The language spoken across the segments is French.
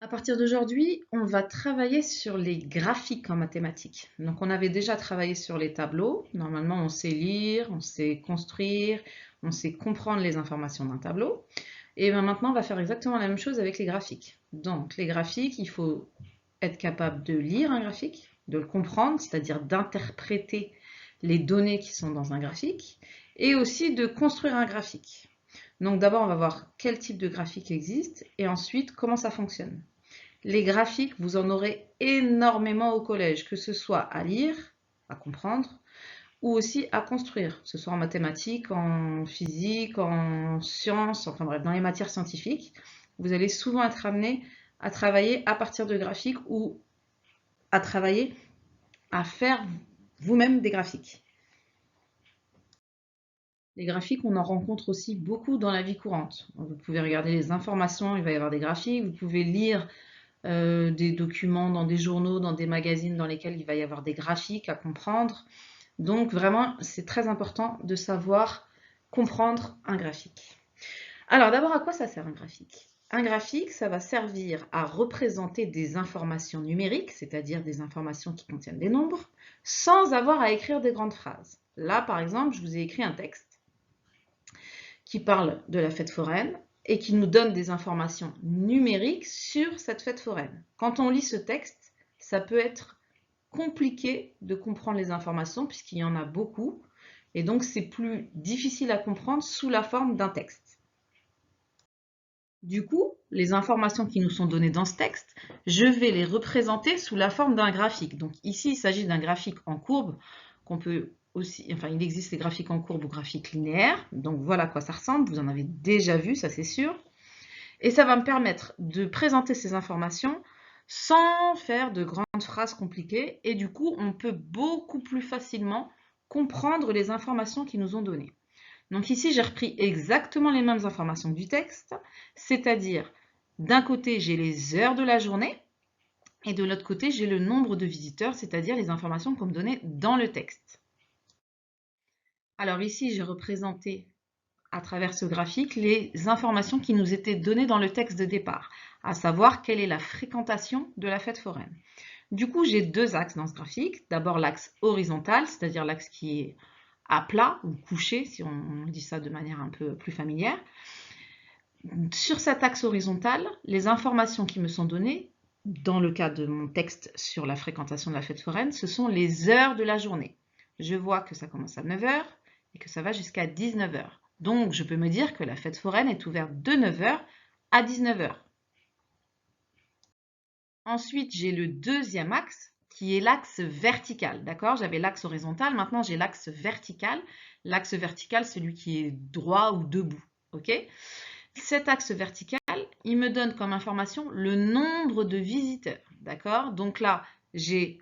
À partir d'aujourd'hui, on va travailler sur les graphiques en mathématiques. Donc, on avait déjà travaillé sur les tableaux. Normalement, on sait lire, on sait construire, on sait comprendre les informations d'un tableau. Et bien maintenant, on va faire exactement la même chose avec les graphiques. Donc, les graphiques, il faut être capable de lire un graphique, de le comprendre, c'est-à-dire d'interpréter les données qui sont dans un graphique, et aussi de construire un graphique. Donc d'abord, on va voir quel type de graphique existe, et ensuite, comment ça fonctionne. Les graphiques, vous en aurez énormément au collège, que ce soit à lire, à comprendre, ou aussi à construire, que ce soit en mathématiques, en physique, en sciences, enfin bref, dans les matières scientifiques. Vous allez souvent être amené à travailler à partir de graphiques ou à travailler à faire vous-même des graphiques. Les graphiques, on en rencontre aussi beaucoup dans la vie courante. Vous pouvez regarder les informations, il va y avoir des graphiques, vous pouvez lire des documents dans des journaux, dans des magazines dans lesquels il va y avoir des graphiques à comprendre. Donc vraiment, c'est très important de savoir comprendre un graphique. Alors d'abord, à quoi ça sert un graphique? Un graphique, ça va servir à représenter des informations numériques, c'est-à-dire des informations qui contiennent des nombres, sans avoir à écrire des grandes phrases. Là, par exemple, je vous ai écrit un texte qui parle de la fête foraine et qui nous donne des informations numériques sur cette fête foraine. Quand on lit ce texte, ça peut être compliqué de comprendre les informations puisqu'il y en a beaucoup et donc c'est plus difficile à comprendre sous la forme d'un texte. Du coup, les informations qui nous sont données dans ce texte, je vais les représenter sous la forme d'un graphique. Donc ici, il s'agit d'un graphique en courbe qu'on peut aussi, enfin il existe les graphiques en courbe ou graphiques linéaires. Donc voilà à quoi ça ressemble, vous en avez déjà vu, ça c'est sûr. Et ça va me permettre de présenter ces informations sans faire de grandes phrases compliquées et du coup, on peut beaucoup plus facilement comprendre les informations qui nous ont données. Donc ici, j'ai repris exactement les mêmes informations du texte, c'est-à-dire d'un côté, j'ai les heures de la journée et de l'autre côté, j'ai le nombre de visiteurs, c'est-à-dire les informations qu'on me donnait dans le texte. Alors ici, j'ai représenté à travers ce graphique les informations qui nous étaient données dans le texte de départ, à savoir quelle est la fréquentation de la fête foraine. Du coup, j'ai deux axes dans ce graphique. D'abord l'axe horizontal, c'est-à-dire l'axe qui est à plat ou couché, si on dit ça de manière un peu plus familière. Sur cet axe horizontal, les informations qui me sont données, dans le cas de mon texte sur la fréquentation de la fête foraine, ce sont les heures de la journée. Je vois que ça commence à 9 h et que ça va jusqu'à 19 h. Donc, je peux me dire que la fête foraine est ouverte de 9 h à 19 h. Ensuite, j'ai le deuxième axe qui est l'axe vertical. D'accord? J'avais l'axe horizontal, maintenant j'ai l'axe vertical. L'axe vertical, celui qui est droit ou debout. Ok? Cet axe vertical, il me donne comme information le nombre de visiteurs. D'accord? Donc là, j'ai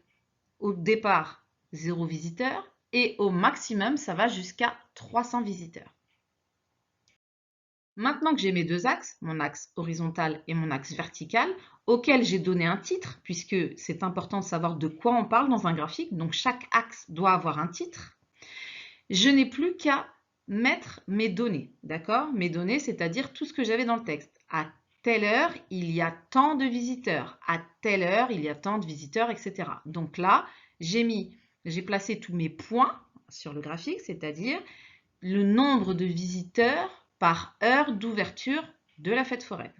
au départ 0 visiteur et au maximum, ça va jusqu'à 300 visiteurs. Maintenant que j'ai mes deux axes, mon axe horizontal et mon axe vertical, auquel j'ai donné un titre, puisque c'est important de savoir de quoi on parle dans un graphique, donc chaque axe doit avoir un titre, je n'ai plus qu'à mettre mes données, d'accord? Mes données, c'est-à-dire tout ce que j'avais dans le texte. À telle heure, il y a tant de visiteurs. À telle heure, il y a tant de visiteurs, etc. Donc là, j'ai placé tous mes points sur le graphique, c'est-à-dire le nombre de visiteurs par heure d'ouverture de la fête foraine.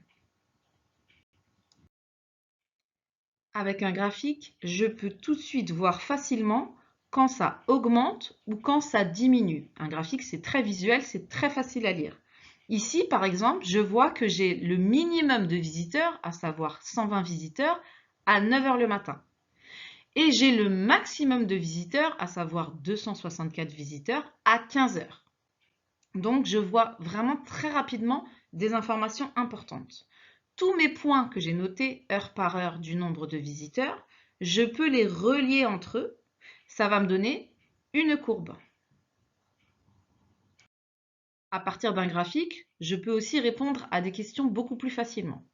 Avec un graphique, je peux tout de suite voir facilement quand ça augmente ou quand ça diminue. Un graphique, c'est très visuel, c'est très facile à lire. Ici, par exemple, je vois que j'ai le minimum de visiteurs, à savoir 120 visiteurs, à 9 h le matin. Et j'ai le maximum de visiteurs, à savoir 264 visiteurs, à 15 h. Donc, je vois vraiment très rapidement des informations importantes. Tous mes points que j'ai notés heure par heure du nombre de visiteurs, je peux les relier entre eux. Ça va me donner une courbe. À partir d'un graphique, je peux aussi répondre à des questions beaucoup plus facilement.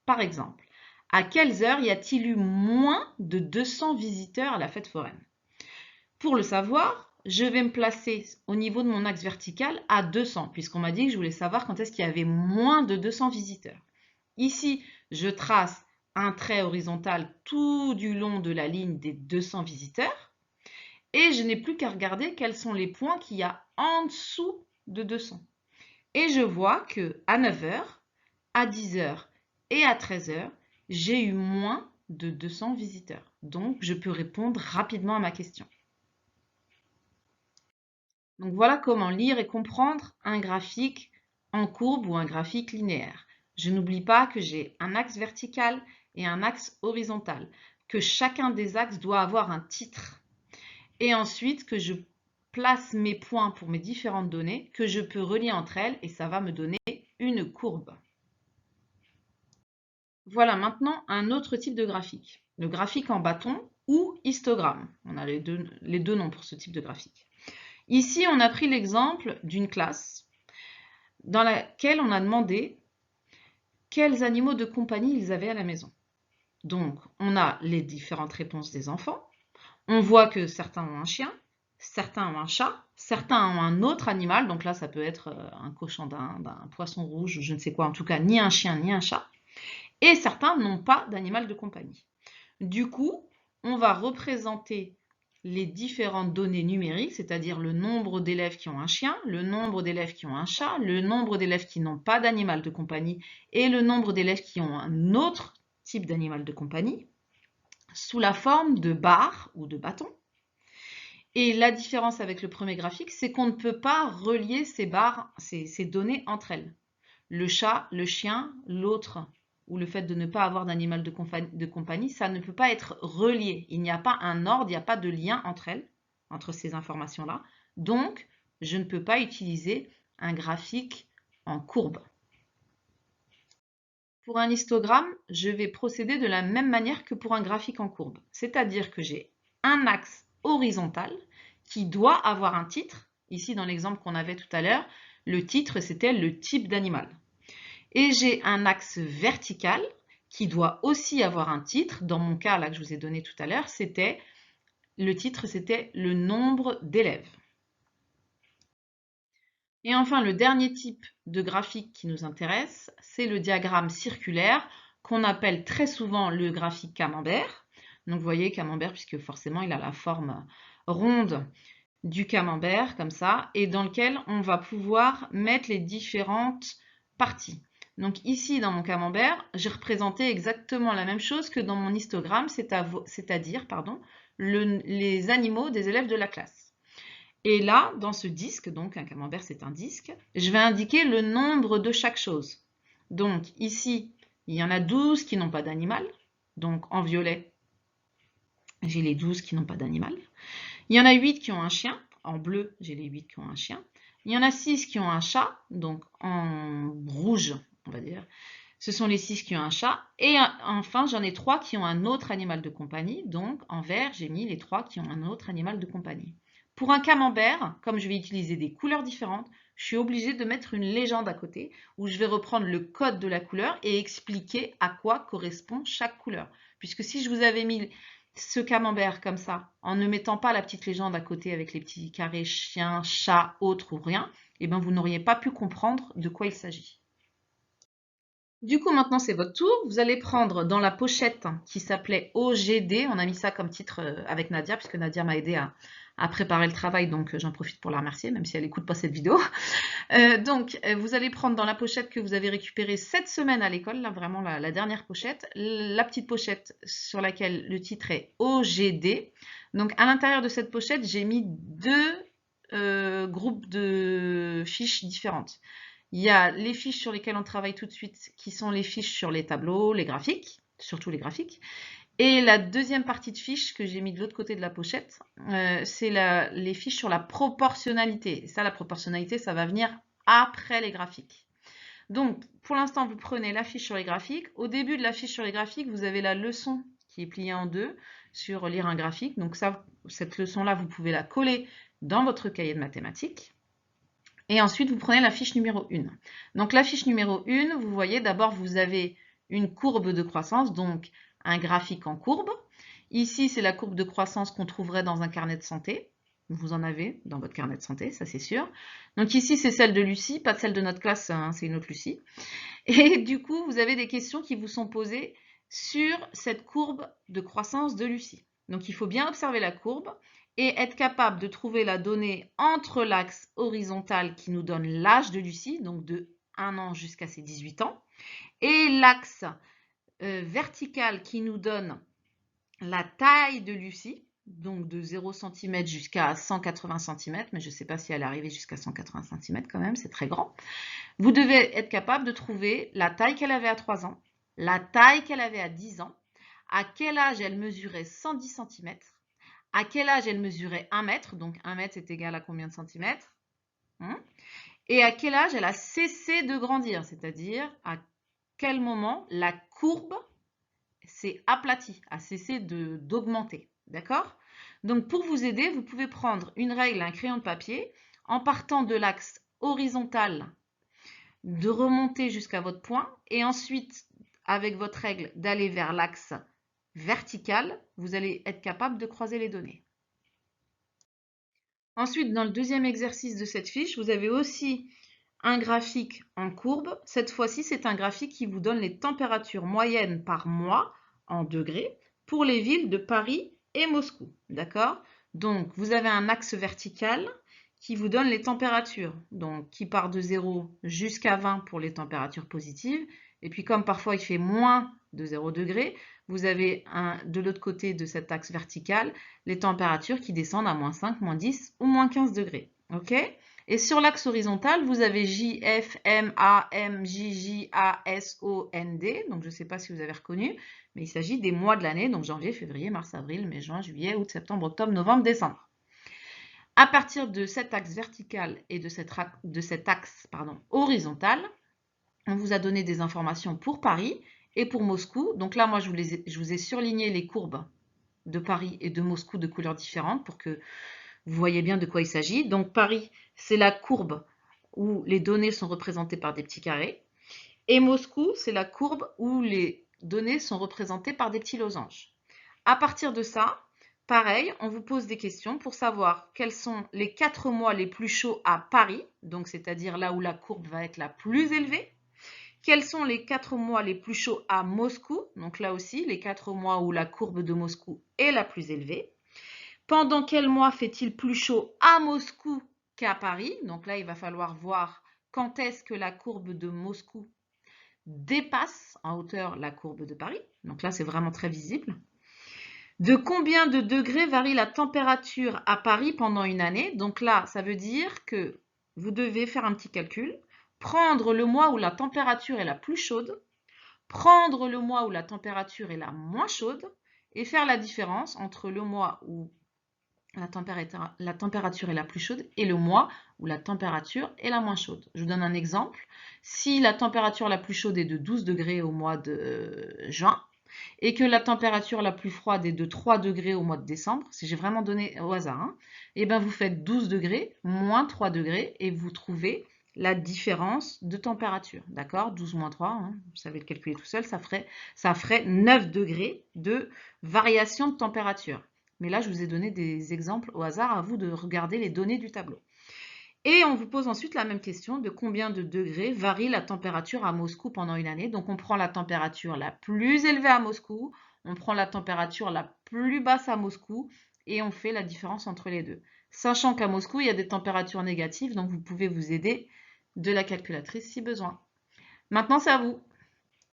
Par exemple, à quelles heures y a-t-il eu moins de 200 visiteurs à la fête foraine? Pour le savoir, je vais me placer au niveau de mon axe vertical à 200, puisqu'on m'a dit que je voulais savoir quand est-ce qu'il y avait moins de 200 visiteurs. Ici, je trace un trait horizontal tout du long de la ligne des 200 visiteurs. Et je n'ai plus qu'à regarder quels sont les points qu'il y a en dessous de 200. Et je vois qu'à 9 h, à 10 h et à 13 h, j'ai eu moins de 200 visiteurs. Donc, je peux répondre rapidement à ma question. Donc, voilà comment lire et comprendre un graphique en courbe ou un graphique linéaire. Je n'oublie pas que j'ai un axe vertical et un axe horizontal, que chacun des axes doit avoir un titre. Et ensuite, que je place mes points pour mes différentes données, que je peux relier entre elles et ça va me donner une courbe. Voilà maintenant un autre type de graphique, le graphique en bâton ou histogramme. On a les deux noms pour ce type de graphique. Ici, on a pris l'exemple d'une classe dans laquelle on a demandé quels animaux de compagnie ils avaient à la maison. Donc, on a les différentes réponses des enfants. On voit que certains ont un chien, certains ont un chat, certains ont un autre animal. Donc là, ça peut être un cochon d'Inde, un poisson rouge, je ne sais quoi. En tout cas, ni un chien, ni un chat. Et certains n'ont pas d'animal de compagnie. Du coup, on va représenter les différentes données numériques, c'est-à-dire le nombre d'élèves qui ont un chien, le nombre d'élèves qui ont un chat, le nombre d'élèves qui n'ont pas d'animal de compagnie et le nombre d'élèves qui ont un autre type d'animal de compagnie, sous la forme de barres ou de bâtons. Et la différence avec le premier graphique, c'est qu'on ne peut pas relier ces barres, ces données entre elles. Le chat, le chien, l'autre, ou le fait de ne pas avoir d'animal de compagnie, ça ne peut pas être relié. Il n'y a pas un ordre, il n'y a pas de lien entre elles, entre ces informations-là. Donc, je ne peux pas utiliser un graphique en courbe. Pour un histogramme, je vais procéder de la même manière que pour un graphique en courbe. C'est-à-dire que j'ai un axe horizontal qui doit avoir un titre. Ici, dans l'exemple qu'on avait tout à l'heure, le titre, c'était le type d'animal. Et j'ai un axe vertical qui doit aussi avoir un titre. Dans mon cas, là, que je vous ai donné tout à l'heure, le titre, c'était le nombre d'élèves. Et enfin, le dernier type de graphique qui nous intéresse, c'est le diagramme circulaire qu'on appelle très souvent le graphique camembert. Donc, vous voyez, camembert, puisque forcément, il a la forme ronde du camembert, comme ça, et dans lequel on va pouvoir mettre les différentes parties. Donc ici, dans mon camembert, j'ai représenté exactement la même chose que dans mon histogramme, c'est-à-dire les animaux des élèves de la classe. Et là, dans ce disque, donc un camembert c'est un disque, je vais indiquer le nombre de chaque chose. Donc ici, il y en a 12 qui n'ont pas d'animal, donc en violet, j'ai les 12 qui n'ont pas d'animal. Il y en a 8 qui ont un chien, en bleu, j'ai les 8 qui ont un chien. Il y en a 6 qui ont un chat, donc en rouge, on va dire. Ce sont les 6 qui ont un chat. Et enfin, j'en ai 3 qui ont un autre animal de compagnie. Donc, en vert, j'ai mis les 3 qui ont un autre animal de compagnie. Pour un camembert, comme je vais utiliser des couleurs différentes, je suis obligée de mettre une légende à côté où je vais reprendre le code de la couleur et expliquer à quoi correspond chaque couleur. Puisque si je vous avais mis ce camembert comme ça, en ne mettant pas la petite légende à côté avec les petits carrés chien, chat, autre ou rien, eh bien vous n'auriez pas pu comprendre de quoi il s'agit. Du coup, maintenant, c'est votre tour. Vous allez prendre dans la pochette qui s'appelait OGD, on a mis ça comme titre avec Nadia, puisque Nadia m'a aidé à préparer le travail, donc j'en profite pour la remercier, même si elle n'écoute pas cette vidéo. Vous allez prendre dans la pochette que vous avez récupérée cette semaine à l'école, là vraiment la dernière pochette, la petite pochette sur laquelle le titre est OGD. Donc à l'intérieur de cette pochette, j'ai mis deux groupes de fiches différentes. Il y a les fiches sur lesquelles on travaille tout de suite, qui sont les fiches sur les tableaux, les graphiques, surtout les graphiques. Et la deuxième partie de fiches que j'ai mis de l'autre côté de la pochette, c'est les fiches sur la proportionnalité. Et ça, la proportionnalité, ça va venir après les graphiques. Donc, pour l'instant, vous prenez la fiche sur les graphiques. Au début de la fiche sur les graphiques, vous avez la leçon qui est pliée en deux sur lire un graphique. Donc ça, cette leçon-là, vous pouvez la coller dans votre cahier de mathématiques. Et ensuite, vous prenez la fiche numéro 1. Donc la fiche numéro 1, vous voyez, d'abord, vous avez une courbe de croissance, donc un graphique en courbe. Ici, c'est la courbe de croissance qu'on trouverait dans un carnet de santé. Vous en avez dans votre carnet de santé, ça c'est sûr. Donc ici, c'est celle de Lucie, pas celle de notre classe, hein, c'est une autre Lucie. Et du coup, vous avez des questions qui vous sont posées sur cette courbe de croissance de Lucie. Donc il faut bien observer la courbe et être capable de trouver la donnée entre l'axe horizontal qui nous donne l'âge de Lucie, donc de 1 an jusqu'à ses 18 ans, et l'axe vertical qui nous donne la taille de Lucie, donc de 0 cm jusqu'à 180 cm, mais je ne sais pas si elle est arrivée jusqu'à 180 cm quand même, c'est très grand. Vous devez être capable de trouver la taille qu'elle avait à 3 ans, la taille qu'elle avait à 10 ans, à quel âge elle mesurait 110 cm, à quel âge elle mesurait 1 mètre, donc 1 mètre c'est égal à combien de centimètres, et à quel âge elle a cessé de grandir, c'est-à-dire à quel moment la courbe s'est aplatie, a cessé d'augmenter. D'accord? Donc pour vous aider, vous pouvez prendre une règle, un crayon de papier, en partant de l'axe horizontal, de remonter jusqu'à votre point, et ensuite, avec votre règle, d'aller vers l'axe vertical, vous allez être capable de croiser les données. Ensuite, dans le deuxième exercice de cette fiche, vous avez aussi un graphique en courbe. Cette fois-ci, c'est un graphique qui vous donne les températures moyennes par mois en degrés pour les villes de Paris et Moscou. D'accord? Donc, vous avez un axe vertical qui vous donne les températures, donc qui part de 0 jusqu'à 20 pour les températures positives. Et puis, comme parfois il fait moins de 0 degré, vous avez de l'autre côté de cet axe vertical les températures qui descendent à moins 5, moins 10 ou moins 15 degrés. OK? Et sur l'axe horizontal, vous avez J, F, M, A, M, J, J, A, S, O, N, D. Donc, je ne sais pas si vous avez reconnu, mais il s'agit des mois de l'année, donc janvier, février, mars, avril, mai, juin, juillet, août, septembre, octobre, novembre, décembre. À partir de cet axe vertical et de cet axe horizontal, on vous a donné des informations pour Paris et pour Moscou. Donc là, moi, je vous ai surligné les courbes de Paris et de Moscou de couleurs différentes pour que vous voyez bien de quoi il s'agit. Donc Paris, c'est la courbe où les données sont représentées par des petits carrés. Et Moscou, c'est la courbe où les données sont représentées par des petits losanges. À partir de ça, pareil, on vous pose des questions pour savoir quels sont les 4 mois les plus chauds à Paris, donc c'est-à-dire là où la courbe va être la plus élevée. Quels sont les 4 mois les plus chauds à Moscou, donc là aussi, les 4 mois où la courbe de Moscou est la plus élevée. Pendant quel mois fait-il plus chaud à Moscou qu'à Paris? Donc là, il va falloir voir quand est-ce que la courbe de Moscou dépasse en hauteur la courbe de Paris. Donc là, c'est vraiment très visible. De combien de degrés varie la température à Paris pendant une année? Donc là, ça veut dire que vous devez faire un petit calcul, prendre le mois où la température est la plus chaude, prendre le mois où la température est la moins chaude et faire la différence entre le mois où la température est la plus chaude et le mois où la température est la moins chaude. Je vous donne un exemple. Si la température la plus chaude est de 12 degrés au mois de juin et que la température la plus froide est de 3 degrés au mois de décembre, si j'ai vraiment donné au hasard, et ben vous faites 12 degrés moins 3 degrés et vous trouvez la différence de température. D'accord? 12 moins 3, vous savez le calculer tout seul, ça ferait 9 degrés de variation de température. Mais là, je vous ai donné des exemples au hasard, à vous de regarder les données du tableau. Et on vous pose ensuite la même question de combien de degrés varie la température à Moscou pendant une année. Donc on prend la température la plus élevée à Moscou, on prend la température la plus basse à Moscou et on fait la différence entre les deux. Sachant qu'à Moscou, il y a des températures négatives, donc vous pouvez vous aider de la calculatrice si besoin. Maintenant, c'est à vous.